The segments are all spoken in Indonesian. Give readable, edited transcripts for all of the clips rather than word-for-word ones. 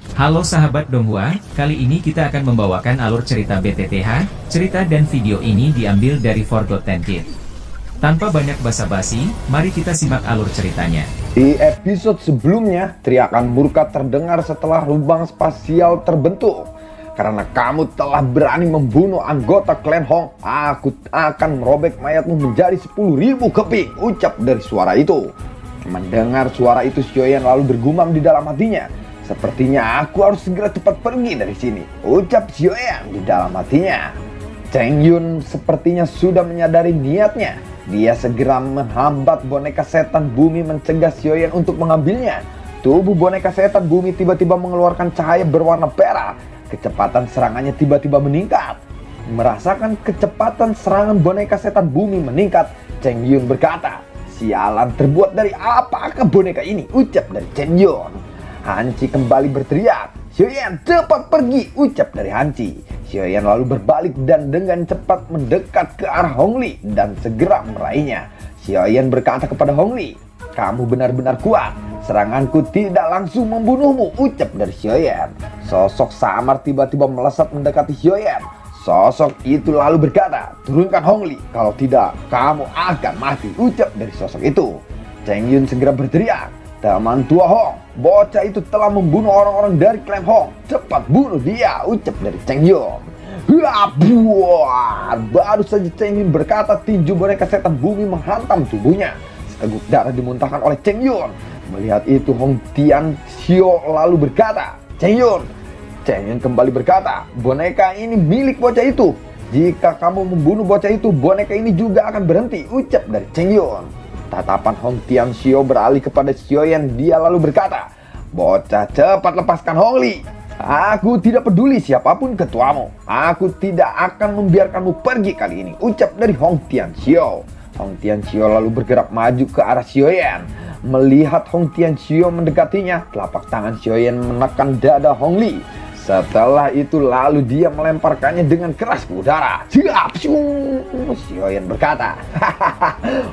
Halo sahabat Donghua, kali ini kita akan membawakan alur cerita BTTH. Cerita dan video ini diambil dari Forgotten Kid. Tanpa banyak basa-basi, mari kita simak alur ceritanya. Di episode sebelumnya, teriakan murka terdengar setelah lubang spasial terbentuk. Karena kamu telah berani membunuh anggota klan Hong, aku akan merobek mayatmu menjadi 10.000 keping, ucap dari suara itu. Mendengar suara itu, Xiaoyan lalu bergumam di dalam hatinya. Sepertinya aku harus segera cepat pergi dari sini, ucap Xiaoyan di dalam hatinya. Cheng Yun sepertinya sudah menyadari niatnya. Dia segera menghambat boneka setan bumi mencegah Xiaoyan untuk mengambilnya. Tubuh boneka setan bumi tiba-tiba mengeluarkan cahaya berwarna perak. Kecepatan serangannya tiba-tiba meningkat. Merasakan kecepatan serangan boneka setan bumi meningkat, Cheng Yun berkata, "Sialan, terbuat dari apakah boneka ini?" ucap dari Cheng Yun. Hanci kembali berteriak, "Xiaoyan, cepat pergi!" ucap dari Hanci. Xiaoyan lalu berbalik dan dengan cepat mendekat ke arah Hong Li dan segera meraihnya. Xiaoyan berkata kepada Hong Li, "Kamu benar-benar kuat. Seranganku tidak langsung membunuhmu," ucap dari Xiaoyan. Sosok samar tiba-tiba melesat mendekati Xiaoyan. Sosok itu lalu berkata, "Turunkan Hong Li, kalau tidak kamu akan mati," ucap dari sosok itu. Cheng Yun segera berteriak, "Teman tua Hong, bocah itu telah membunuh orang-orang dari klan Hong. Cepat bunuh dia," ucap dari Cheng Yun. Buar! Baru saja Cheng Yun berkata, tinju boneka setan bumi menghantam tubuhnya. Seteguk darah dimuntahkan oleh Cheng Yun. Melihat itu, Hong Tianxiao lalu berkata, "Cheng Yun." Cheng Yun kembali berkata, "Boneka ini milik bocah itu. Jika kamu membunuh bocah itu, boneka ini juga akan berhenti," ucap dari Cheng Yun. Tatapan Hong Tianxiao beralih kepada Xiaoyan. Dia lalu berkata, "Bocah, cepat lepaskan Hong Li. Aku tidak peduli siapapun ketuamu. Aku tidak akan membiarkanmu pergi kali ini," ucap dari Hong Tianxiao. Hong Tianxiao lalu bergerak maju ke arah Xiaoyan. Melihat Hong Tianxiao mendekatinya, telapak tangan Xiaoyan menekan dada Hong Li. Setelah itu lalu dia melemparkannya dengan keras ke udara. "Siap!" Xiaoyan berkata,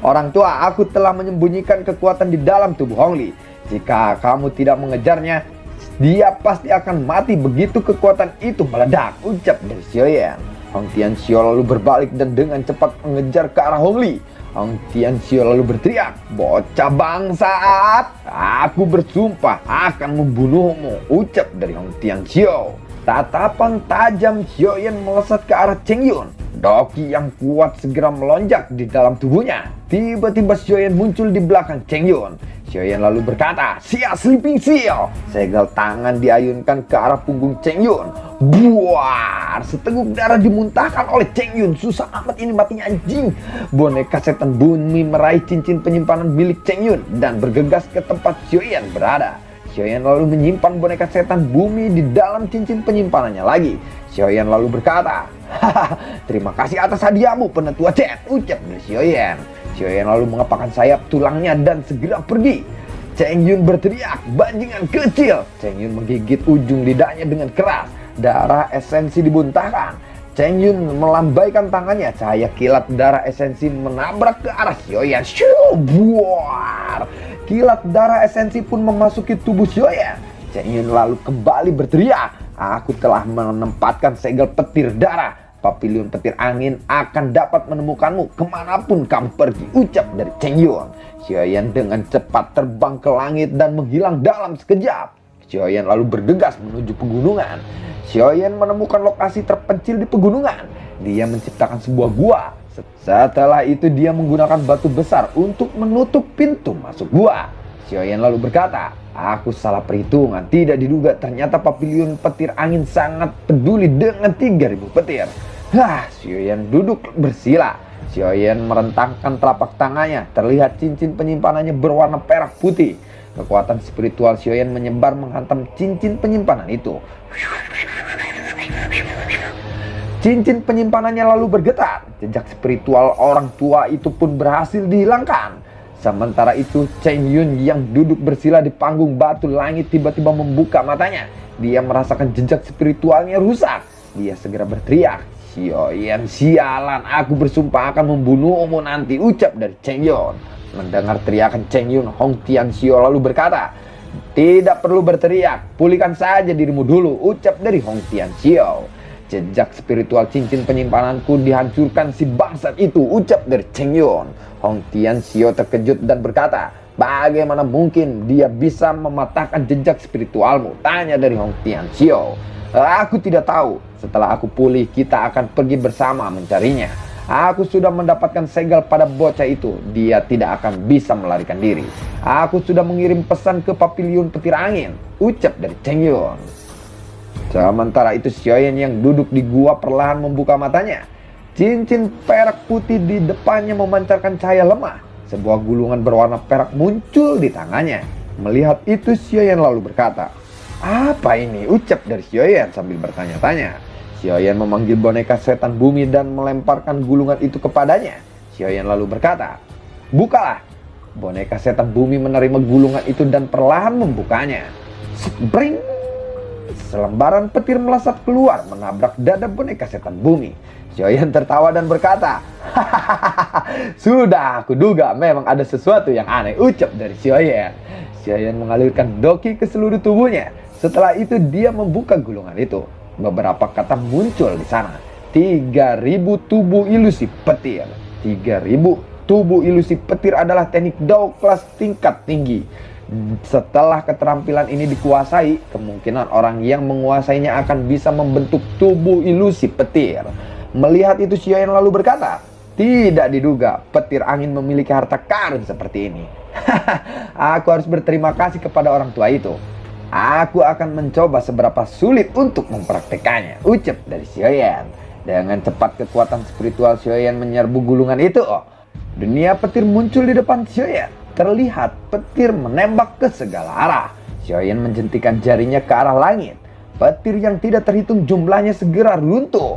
"Orang tua, aku telah menyembunyikan kekuatan di dalam tubuh Hong Li. Jika kamu tidak mengejarnya, dia pasti akan mati begitu kekuatan itu meledak," ucap dari Xiaoyan. Hong Tianxiao lalu berbalik dan dengan cepat mengejar ke arah Hong Li. Hong Tianxiao lalu berteriak, "Bocah bangsat, aku bersumpah akan membunuhmu," ucap dari Hong Tianxiao. Tatapan tajam Xiaoyan melesat ke arah Cheng Yun. Doki yang kuat segera melonjak di dalam tubuhnya. Tiba-tiba Xiaoyan muncul di belakang Cheng Yun. Xiaoyan lalu berkata, "Sia Sleeping Seal." Segel tangan diayunkan ke arah punggung Cheng Yun. Buar! Seteguk darah dimuntahkan oleh Cheng Yun. Susah amat ini matinya, anjing. Boneka setan bumi meraih cincin penyimpanan milik Cheng Yun dan bergegas ke tempat Xiaoyan berada. Xiaoyan lalu menyimpan boneka setan bumi di dalam cincin penyimpanannya lagi. Xiaoyan lalu berkata, "Hahaha, terima kasih atas hadiahmu, penetua Jet," ucap dari Xiaoyan. Xiaoyan lalu mengepakkan sayap tulangnya dan segera pergi. Cheng Yun berteriak, "Bajingan kecil!" Cheng Yun menggigit ujung lidahnya dengan keras. Darah esensi dimuntahkan. Cheng Yun melambaikan tangannya. Cahaya kilat darah esensi menabrak ke arah Xiaoyan. Shoo! Buar! Kilat darah esensi pun memasuki tubuh Xiaoyan. Cheng Yun lalu kembali berteriak, "Aku telah menempatkan segel petir darah. Papilion petir angin akan dapat menemukanmu kemanapun kamu pergi," ucap dari Cheng Yun. Xiaoyan dengan cepat terbang ke langit dan menghilang dalam sekejap. Xiaoyan lalu bergegas menuju pegunungan. Xiaoyan menemukan lokasi terpencil di pegunungan. Dia menciptakan sebuah gua. Setelah itu dia menggunakan batu besar untuk menutup pintu masuk gua. Xiaoyan lalu berkata, "Aku salah perhitungan. Tidak diduga ternyata papilion petir angin sangat peduli dengan 3.000 petir." Xiaoyan duduk bersila. Xiaoyan merentangkan telapak tangannya. Terlihat cincin penyimpanannya berwarna perak putih. Kekuatan spiritual Xiaoyan menyebar menghantam cincin penyimpanan itu. Cincin penyimpanannya lalu bergetar. Jejak spiritual orang tua itu pun berhasil dihilangkan. Sementara itu, Cheng Yun yang duduk bersila di panggung batu langit tiba-tiba membuka matanya. Dia merasakan jejak spiritualnya rusak. Dia segera berteriak, "Xiaoyan, sialan, aku bersumpah akan membunuhmu nanti," ucap dari Cheng Yun. Mendengar teriakan Cheng Yun, Hong Tianxiao lalu berkata, Tidak perlu berteriak, pulihkan saja dirimu dulu, ucap dari Hong Tianxiao. Jejak spiritual cincin penyimpananku dihancurkan si bangsat itu, ucap dari Cheng Yun. Hong Tianxiao terkejut dan berkata, bagaimana mungkin dia bisa mematahkan jejak spiritualmu? Tanya dari Hong Tianxiao. Aku tidak tahu, setelah aku pulih kita akan pergi bersama mencarinya. Aku sudah mendapatkan segel pada bocah itu, dia tidak akan bisa melarikan diri. Aku sudah mengirim pesan ke Pavilion Petir Angin, ucap dari Cheng Yun. Sementara itu Xiaoyan yang duduk di gua perlahan membuka matanya. Cincin perak putih di depannya memancarkan cahaya lemah. Sebuah gulungan berwarna perak muncul di tangannya. Melihat itu Xiaoyan lalu berkata, apa ini? Ucap dari Xiaoyan sambil bertanya-tanya. Xiaoyan memanggil boneka setan bumi dan melemparkan gulungan itu kepadanya. Xiaoyan lalu berkata, bukalah. Boneka setan bumi menerima gulungan itu dan perlahan membukanya. Spring! Selembaran petir melesat keluar menabrak dada boneka setan bumi. Xiaoyan tertawa dan berkata, hahaha, sudah aku duga memang ada sesuatu yang aneh, ucap dari Xiaoyan. Xiaoyan mengalirkan doki ke seluruh tubuhnya. Setelah itu dia membuka gulungan itu. Beberapa kata muncul di sana. 3000 tubuh ilusi petir. 3000 tubuh ilusi petir adalah teknik Dao kelas tingkat tinggi. Setelah keterampilan ini dikuasai, kemungkinan orang yang menguasainya akan bisa membentuk tubuh ilusi petir. Melihat itu Xiaoyan lalu berkata, tidak diduga petir angin memiliki harta karun seperti ini. Aku harus berterima kasih kepada orang tua itu. Aku akan mencoba seberapa sulit untuk mempraktekannya, ucap dari Xiaoyan. Dengan cepat kekuatan spiritual Xiaoyan menyerbu gulungan itu. Dunia petir muncul di depan Xiaoyan. Terlihat petir menembak ke segala arah. Xiaoyan menjentikan jarinya ke arah langit. Petir yang tidak terhitung jumlahnya segera runtuh.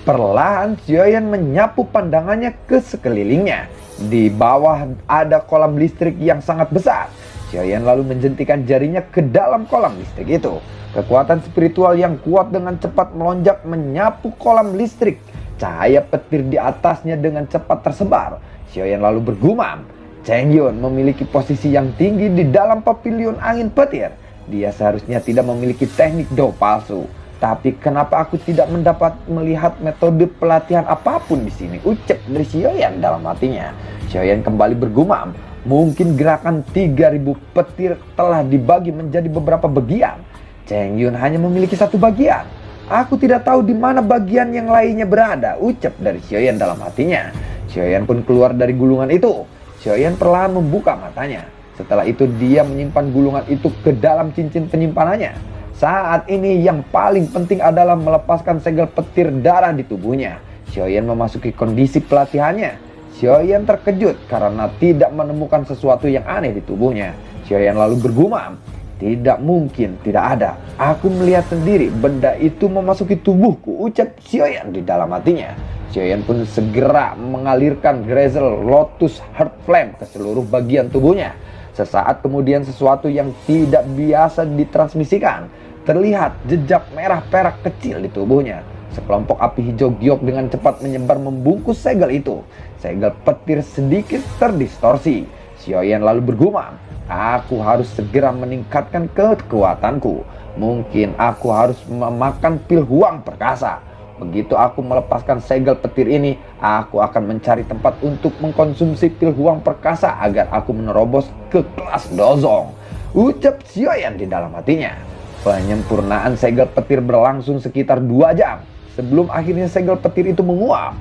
Perlahan Xiaoyan menyapu pandangannya ke sekelilingnya. Di bawah ada kolam listrik yang sangat besar. Xiaoyan lalu menjentikan jarinya ke dalam kolam listrik itu. Kekuatan spiritual yang kuat dengan cepat melonjak menyapu kolam listrik. Cahaya petir di atasnya dengan cepat tersebar. Xiaoyan lalu bergumam, Cheng Yun memiliki posisi yang tinggi di dalam pavilion angin petir. Dia seharusnya tidak memiliki teknik Dao palsu. Tapi kenapa aku tidak mendapat melihat metode pelatihan apapun di sini? Ucap dari Xiaoyan dalam hatinya. Xiaoyan kembali bergumam. Mungkin gerakan 3000 petir telah dibagi menjadi beberapa bagian. Cheng Yun hanya memiliki satu bagian. Aku tidak tahu di mana bagian yang lainnya berada, ucap dari Xiaoyan dalam hatinya. Xiaoyan pun keluar dari gulungan itu. Xiaoyan perlahan membuka matanya. Setelah itu dia menyimpan gulungan itu ke dalam cincin penyimpanannya. Saat ini yang paling penting adalah melepaskan segel petir darah di tubuhnya. Xiaoyan memasuki kondisi pelatihannya. Xiaoyan terkejut karena tidak menemukan sesuatu yang aneh di tubuhnya. Xiaoyan lalu bergumam, tidak mungkin, tidak ada. Aku melihat sendiri benda itu memasuki tubuhku, ucap Xiaoyan di dalam hatinya. Xiaoyan pun segera mengalirkan Grazel Lotus Heart Flame ke seluruh bagian tubuhnya. Sesaat kemudian sesuatu yang tidak biasa ditransmisikan. Terlihat jejak merah perak kecil di tubuhnya. Sekelompok api hijau giok dengan cepat menyebar membungkus segel itu. Segel petir sedikit terdistorsi. Xiaoyan lalu bergumam, aku harus segera meningkatkan kekuatanku. Mungkin aku harus memakan pil huang perkasa. Begitu aku melepaskan segel petir ini, aku akan mencari tempat untuk mengkonsumsi pil huang perkasa agar aku menerobos ke kelas Dozong, ucap Xiaoyan di dalam hatinya. Penyempurnaan segel petir berlangsung sekitar 2 jam. Sebelum akhirnya segel petir itu menguap,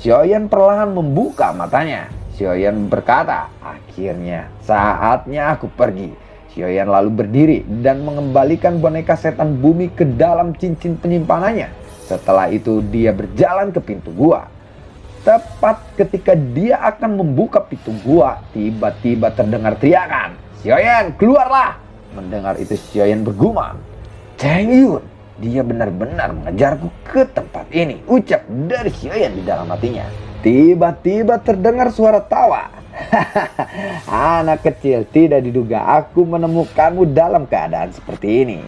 Xiaoyan perlahan membuka matanya. Xiaoyan berkata, akhirnya saatnya aku pergi. Xiaoyan lalu berdiri dan mengembalikan boneka setan bumi ke dalam cincin penyimpanannya. Setelah itu dia berjalan ke pintu gua. Tepat ketika dia akan membuka pintu gua, tiba-tiba terdengar teriakan, Xiaoyan, keluarlah! Mendengar itu Xiaoyan bergumam, Cheng Yun, dia benar-benar mengejarku ke tempat ini, ucap dari Xiaoyan di dalam hatinya. Tiba-tiba terdengar suara tawa. Anak kecil, tidak diduga aku menemukanmu dalam keadaan seperti ini.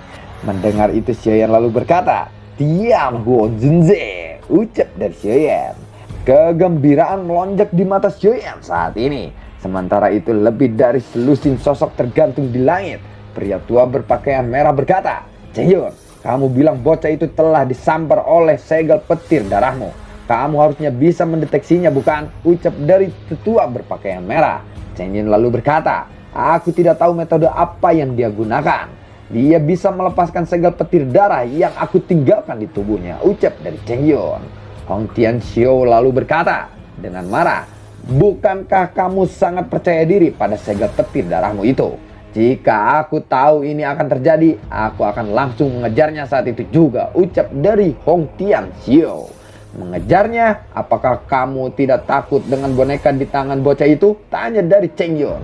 Mendengar itu Xiaoyan lalu berkata, diam Guo Zhenze, ucap dari Xiaoyan. Kegembiraan melonjak di mata Xiaoyan saat ini. Sementara itu lebih dari selusin sosok tergantung di langit. Pria tua berpakaian merah berkata, Cheng Yun, kamu bilang bocah itu telah disambar oleh segel petir darahmu. Kamu harusnya bisa mendeteksinya, bukan? Ucap dari tetua berpakaian merah. Cheng Yun lalu berkata, aku tidak tahu metode apa yang dia gunakan. Dia bisa melepaskan segel petir darah yang aku tinggalkan di tubuhnya. Ucap dari Cheng Yun. Hong Tianxiao lalu berkata dengan marah, bukankah kamu sangat percaya diri pada segel petir darahmu itu? Jika aku tahu ini akan terjadi, aku akan langsung mengejarnya saat itu juga. Ucap dari Hong Tianxiao. Mengejarnya? Apakah kamu tidak takut dengan boneka di tangan bocah itu? Tanya dari Cheng Yun.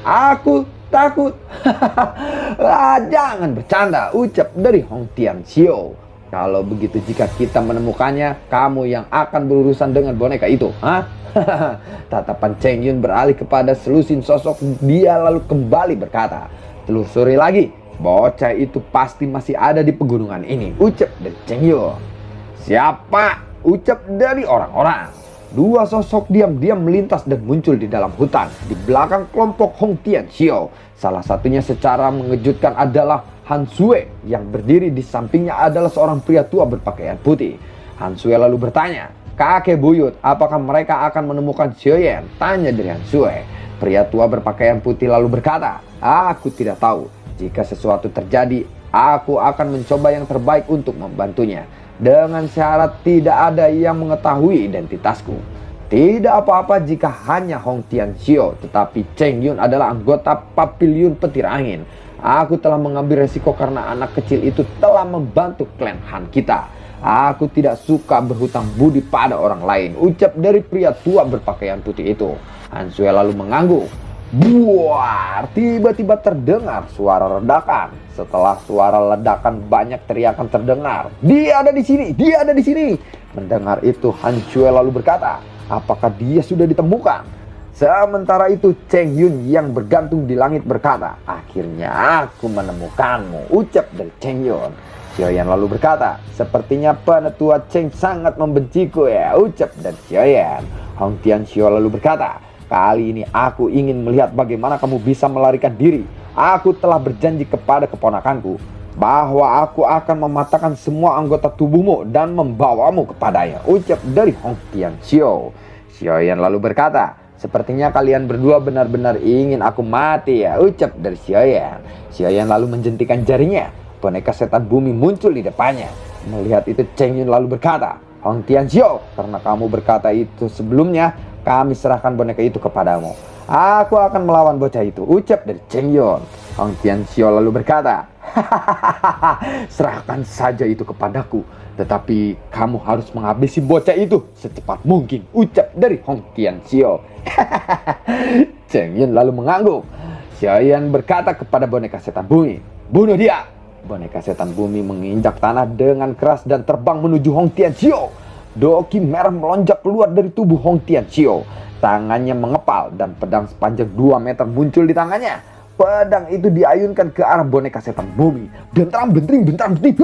Aku takut. Jangan bercanda. Ucap dari Hong Tianxiao. Kalau begitu jika kita menemukannya, kamu yang akan berurusan dengan boneka itu. Tatapan Cheng Yun beralih kepada selusin sosok dia lalu kembali berkata, telusuri lagi, bocah itu pasti masih ada di pegunungan ini. Ucap dari Cheng Yun. Siapa? Ucap dari orang-orang. Dua sosok diam-diam melintas dan muncul di dalam hutan di belakang kelompok Hong Tianxiao. Salah satunya secara mengejutkan adalah Han Sue, yang berdiri di sampingnya adalah seorang pria tua berpakaian putih. Han Sue lalu bertanya, kakek buyut, apakah mereka akan menemukan Xiaoyan? Tanya dari Han Sue. Pria tua berpakaian putih lalu berkata, aku tidak tahu. Jika sesuatu terjadi, aku akan mencoba yang terbaik untuk membantunya. Dengan syarat tidak ada yang mengetahui identitasku. Tidak apa-apa jika hanya Hong Tianxiao, tetapi Cheng Yun adalah anggota Papiliun Petir Angin. Aku telah mengambil resiko karena anak kecil itu telah membantu klan Han kita. Aku tidak suka berhutang budi pada orang lain. Ucap dari pria tua berpakaian putih itu. Han Sue lalu mengangguk. Buar, tiba-tiba terdengar suara ledakan. Setelah suara ledakan banyak teriakan terdengar. Dia ada di sini, dia ada di sini. Mendengar itu Han Sue lalu berkata, apakah dia sudah ditemukan? Sementara itu Cheng Yun yang bergantung di langit berkata, akhirnya aku menemukanmu. Ucap dari Cheng Yun. Xiaoyan lalu berkata, sepertinya penetua Cheng sangat membenciku ya. Ucap dari Xiaoyan. Hong Tianxiao lalu berkata, kali ini aku ingin melihat bagaimana kamu bisa melarikan diri. Aku telah berjanji kepada keponakanku bahwa aku akan mematahkan semua anggota tubuhmu dan membawamu kepadanya. Ucap dari Hong Tianxiao. Xiaoyan lalu berkata, sepertinya kalian berdua benar-benar ingin aku mati ya. Ucap dari Xiaoyan. Xiaoyan lalu menjentikan jarinya. Boneka setan bumi muncul di depannya. Melihat itu Cheng Yun lalu berkata, Hong Tianxiao, karena kamu berkata itu sebelumnya, kami serahkan boneka itu kepadamu. Aku akan melawan bocah itu. Ucap dari Cheng Yun. Hong Tianxiao lalu berkata, serahkan saja itu kepadaku. Tetapi kamu harus menghabisi bocah itu secepat mungkin. Ucap dari Hong Tianxiao. Cheng Yun lalu mengangguk. Xiaoyan berkata kepada boneka setan bumi, bunuh dia. Boneka setan bumi menginjak tanah dengan keras dan terbang menuju Hong Tianxiao. Doki merah melonjak keluar dari tubuh Hong Tianxiao. Tangannya mengepal dan pedang sepanjang 2 meter muncul di tangannya. Pedang itu diayunkan ke arah boneka setan bumi. Bentram benting bentram benting.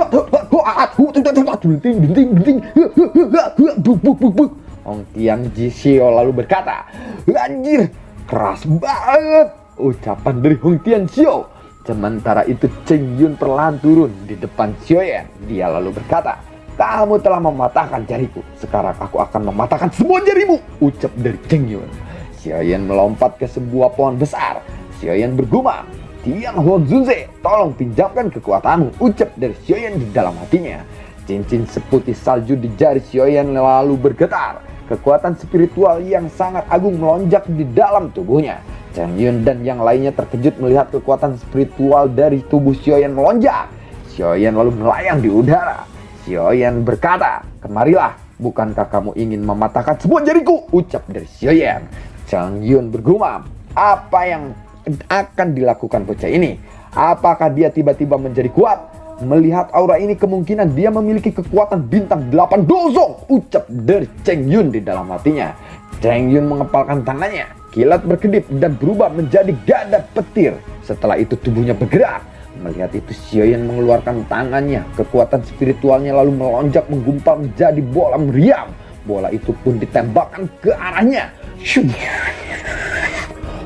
Hong Tianxiao lalu berkata, anjir, keras banget. Ucapan dari Hong Tianxiao. Sementara itu Cheng Yun perlahan turun di depan Xiaoyan. Dia lalu berkata, kamu telah mematahkan jariku. Sekarang aku akan mematahkan semua jarimu. Ucap dari Cheng Yun. Xiaoyan melompat ke sebuah pohon besar. Xiaoyan bergumam, Tiang Huang Zunze, tolong pinjamkan kekuatanmu. Ucap dari Xiaoyan di dalam hatinya. Cincin seputih salju di jari Xiaoyan lalu bergetar. Kekuatan spiritual yang sangat agung melonjak di dalam tubuhnya. Cheng Yun dan yang lainnya terkejut melihat kekuatan spiritual dari tubuh Xiaoyan melonjak. Xiaoyan lalu melayang di udara. Xiaoyan berkata, kemarilah, bukankah kamu ingin mematahkan semua jariku? Ucap dari Xiaoyan. Cheng Yun bergumam, apa yang akan dilakukan bocah ini? Apakah dia tiba-tiba menjadi kuat? Melihat aura ini kemungkinan dia memiliki kekuatan bintang 8 dozong. Ucap dari Cheng Yun di dalam hatinya. Cheng Yun mengepalkan tangannya. Kilat berkedip dan berubah menjadi gada petir. Setelah itu tubuhnya bergerak. Melihat itu Xiaoyan mengeluarkan tangannya. Kekuatan spiritualnya lalu melonjak menggumpal menjadi bola meriam. Bola itu pun ditembakkan ke arahnya.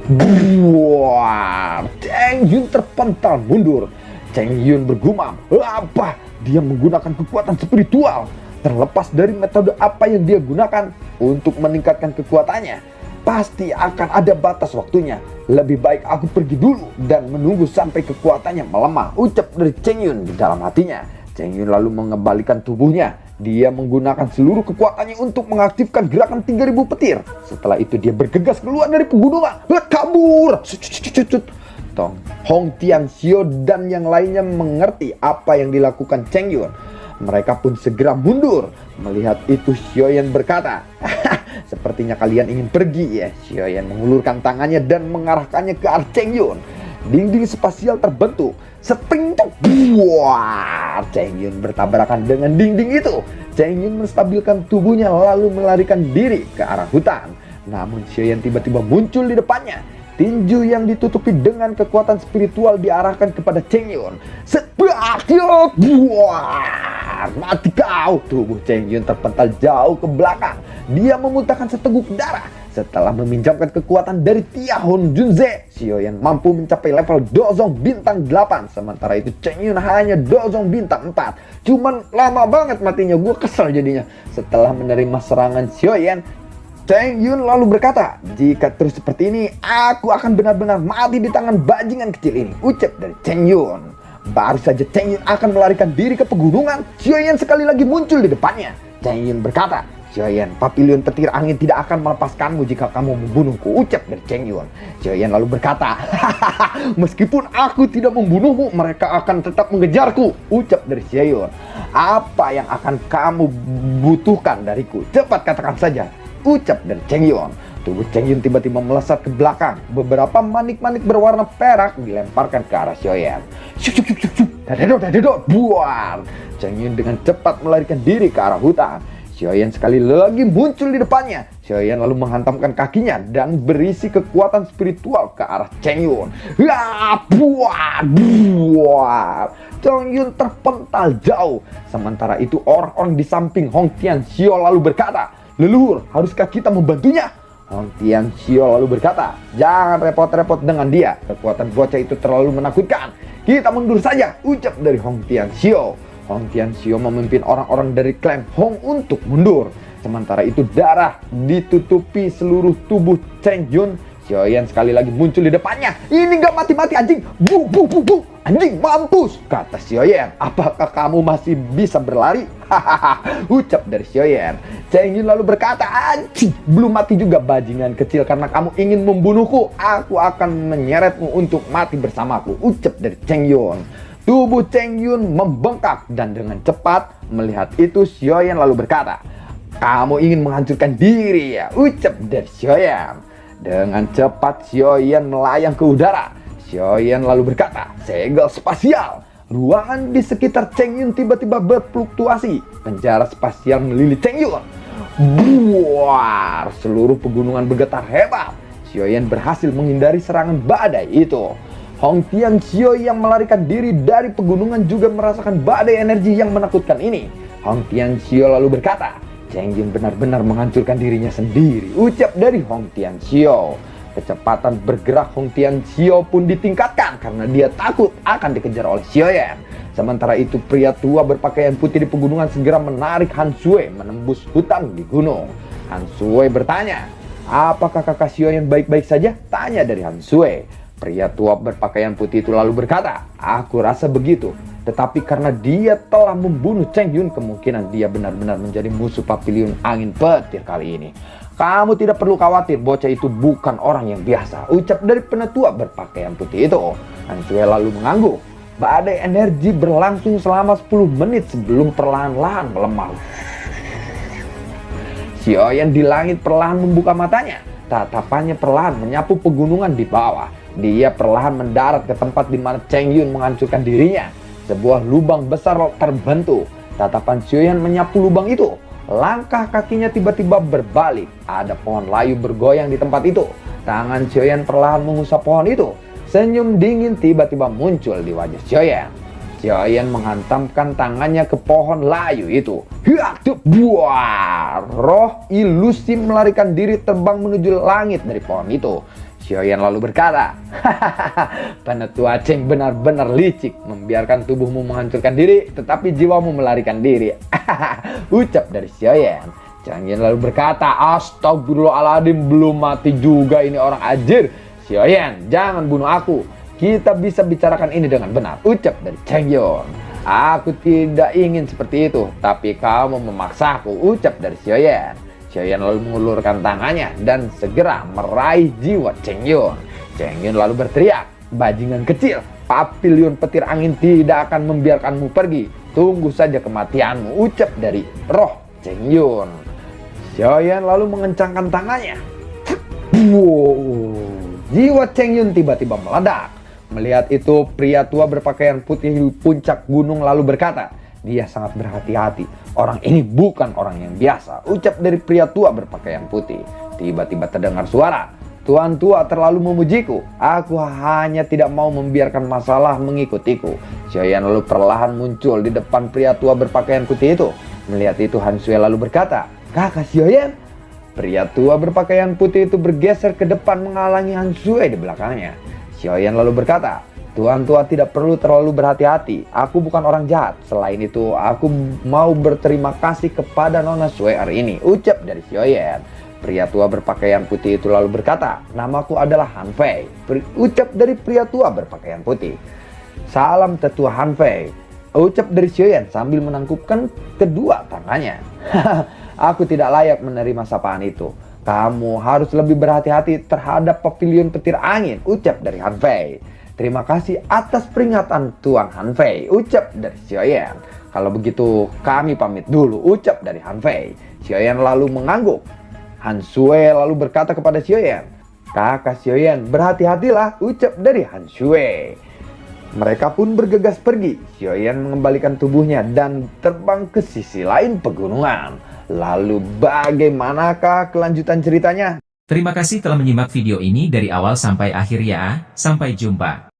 Buar, Cheng Yun terpental mundur. Cheng Yun bergumam, apa? Dia menggunakan kekuatan spiritual. Terlepas dari metode apa yang dia gunakan untuk meningkatkan kekuatannya, pasti akan ada batas waktunya. Lebih baik aku pergi dulu dan menunggu sampai kekuatannya melemah, ucap dari Cheng Yun di dalam hatinya. Cheng Yun lalu mengembalikan tubuhnya. Dia menggunakan seluruh kekuatannya untuk mengaktifkan gerakan 3000 petir. Setelah itu dia bergegas keluar dari pegunungan. Kabur! Hong Tianxiao dan yang lainnya mengerti apa yang dilakukan Cheng Yun. Mereka pun segera mundur. Melihat itu, Xiaoyan berkata, sepertinya kalian ingin pergi ya. Xiaoyan mengulurkan tangannya dan mengarahkannya ke arah Cheng Yun. Dinding spasial terbentuk. Spring tuh. Wah, Cheng Yun bertabrakan dengan dinding itu. Cheng Yun menstabilkan tubuhnya lalu melarikan diri ke arah hutan. Namun Xiaoyan tiba-tiba muncul di depannya. Tinju yang ditutupi dengan kekuatan spiritual diarahkan kepada Cheng Yun. Mati kau! Tubuh Cheng Yun terpental jauh ke belakang. Dia memuntahkan seteguk darah. Setelah meminjamkan kekuatan dari Tia Hon Junze, Xiaoyan mampu mencapai level Dozong bintang 8. Sementara itu Cheng Yun hanya Dozong bintang 4. Cuman lama banget matinya, gue kesel jadinya. Setelah menerima serangan Xiaoyan, Cheng Yun lalu berkata, jika terus seperti ini, aku akan benar-benar mati di tangan bajingan kecil ini, ucap dari Cheng Yun. Baru saja Cheng Yun akan melarikan diri ke pegunungan, Xiaoyan sekali lagi muncul di depannya. Cheng Yun berkata, Xiaoyan, papilion petir angin tidak akan melepaskanmu jika kamu membunuhku, ucap dari Cheng Yun. Xiaoyan lalu berkata, meskipun aku tidak membunuhmu, mereka akan tetap mengejarku, ucap dari Xiaoyan. Apa yang akan kamu butuhkan dariku? Cepat katakan saja, ucap dari Cheng Yun. Tubuh Cheng Yun tiba-tiba melesat ke belakang. Beberapa manik-manik berwarna perak dilemparkan ke arah Xiaoyan. Dadedot, buar. Cheng Yun dengan cepat melarikan diri ke arah hutan. Xiaoyan sekali lagi muncul di depannya. Xiaoyan lalu menghantamkan kakinya dan berisi kekuatan spiritual ke arah Cheng Yun. Buar. Cheng Yun terpental jauh. Sementara itu orang-orang di samping Hong Tianxiao lalu berkata, leluhur, haruskah kita membantunya? Hong Tianxiao lalu berkata, jangan repot-repot dengan dia. Kekuatan bocah itu terlalu menakutkan. Kita mundur saja, ucap dari Hong Tianxiao. Hong Tianxiao memimpin orang-orang dari klan Hong untuk mundur. Sementara itu darah ditutupi seluruh tubuh Cheng Yun. Xiaoyan sekali lagi muncul di depannya. Ini gak mati-mati anjing. Bu. Anjing mampus, kata Xiaoyan. Apakah kamu masih bisa berlari? Hahaha, ucap dari Xiaoyan. Cheng Yun lalu berkata, anjing, belum mati juga bajingan kecil. Karena kamu ingin membunuhku, aku akan menyeretmu untuk mati bersamaku, ucap dari Cheng Yun. Tubuh Cheng Yun membengkak dan dengan cepat. Melihat itu Xiaoyan lalu berkata, kamu ingin menghancurkan diri ya, ucap dari Xiaoyan. Dengan cepat Xiaoyan melayang ke udara. Xiaoyan lalu berkata, segel spasial. Ruangan di sekitar Cheng Yun tiba-tiba berfluktuasi. Penjara spasial melilit Cheng Yun. Buar, seluruh pegunungan bergetar hebat. Xiaoyan berhasil menghindari serangan badai itu. Hong Tianxiao yang melarikan diri dari pegunungan juga merasakan badai energi yang menakutkan ini. Hong Tianxiao lalu berkata, Cheng Yun benar-benar menghancurkan dirinya sendiri, ucap dari Hong Tianxiao. Kecepatan bergerak Hong Tianxiao pun ditingkatkan karena dia takut akan dikejar oleh Xiaoyan. Sementara itu pria tua berpakaian putih di pegunungan segera menarik Han Sui menembus hutan di gunung. Han Sui bertanya, apakah kakak Xiaoyan baik-baik saja? Tanya dari Han Sui. Pria tua berpakaian putih itu lalu berkata, aku rasa begitu. Tetapi karena dia telah membunuh Cheng Yun, kemungkinan dia benar-benar menjadi musuh papilion angin petir kali ini. Kamu tidak perlu khawatir, bocah itu bukan orang yang biasa, ucap dari penetua berpakaian putih itu. Han Sui lalu mengangguk. Badai energi berlangsung selama 10 menit sebelum perlahan-lahan melemah. Xiaoyan di langit perlahan membuka matanya. Tatapannya perlahan menyapu pegunungan di bawah. Dia perlahan mendarat ke tempat di mana Cheng Yun menghancurkan dirinya. Sebuah lubang besar terbentuk. Tatapan Xiaoyan menyapu lubang itu. Langkah kakinya tiba-tiba berbalik. Ada pohon layu bergoyang di tempat itu. Tangan Xiaoyan perlahan mengusap pohon itu. Senyum dingin tiba-tiba muncul di wajah Xiaoyan. Xiaoyan menghantamkan tangannya ke pohon layu itu. Buar! Roh ilusi melarikan diri terbang menuju langit dari pohon itu. Xiaoyan lalu berkata, penetua Cheng benar-benar licik, membiarkan tubuhmu menghancurkan diri, tetapi jiwamu melarikan diri. Ucap dari Xiaoyan. Cheng Yun lalu berkata, astagfirullahaladzim, belum mati juga ini orang ajir. Xiaoyan, jangan bunuh aku. Kita bisa bicarakan ini dengan benar. Ucap dari Cheng Yun. Aku tidak ingin seperti itu, tapi kamu memaksaku. Ucap dari Xiaoyan. Xiaoyan lalu mengulurkan tangannya dan segera meraih jiwa Cheng Yun. Cheng Yun lalu berteriak, bajingan kecil, papiliun petir angin tidak akan membiarkanmu pergi. Tunggu saja kematianmu. Ucap dari roh Cheng Yun. Xiaoyan lalu mengencangkan tangannya. Wow, jiwa Cheng Yun tiba-tiba meledak. Melihat itu, pria tua berpakaian putih di puncak gunung lalu berkata, dia sangat berhati-hati. Orang ini bukan orang yang biasa. Ucap dari pria tua berpakaian putih. Tiba-tiba terdengar suara. Tuan tua terlalu memujiku. Aku hanya tidak mau membiarkan masalah mengikutiku. Xiaoyan lalu perlahan muncul di depan pria tua berpakaian putih itu. Melihat itu, Han Sui lalu berkata, kakak Xiaoyan. Pria tua berpakaian putih itu bergeser ke depan menghalangi Han Sui di belakangnya. Xiaoyan lalu berkata, Tuan tua tidak perlu terlalu berhati-hati. Aku bukan orang jahat. Selain itu, aku mau berterima kasih kepada Nona Sui hari ini. Ucap dari Xiaoyan. Pria tua berpakaian putih itu lalu berkata, namaku adalah Han Fei. Ucap dari pria tua berpakaian putih. Salam tetua Han Fei. Ucap dari Xiaoyan sambil menangkupkan kedua tangannya. Aku tidak layak menerima sapaan itu. Kamu harus lebih berhati-hati terhadap pavilion petir angin. Ucap dari Han Fei. Terima kasih atas peringatan Tuan Han Fei. Ucap dari Xiaoyan. Kalau begitu kami pamit dulu. Ucap dari Han Fei. Xiaoyan lalu mengangguk. Han Sui lalu berkata kepada Xiaoyan, kakak Xiaoyan, berhati-hatilah. Ucap dari Han Sui. Mereka pun bergegas pergi. Xiaoyan mengembalikan tubuhnya dan terbang ke sisi lain pegunungan. Lalu bagaimanakah kelanjutan ceritanya? Terima kasih telah menyimak video ini dari awal sampai akhir ya. Sampai jumpa.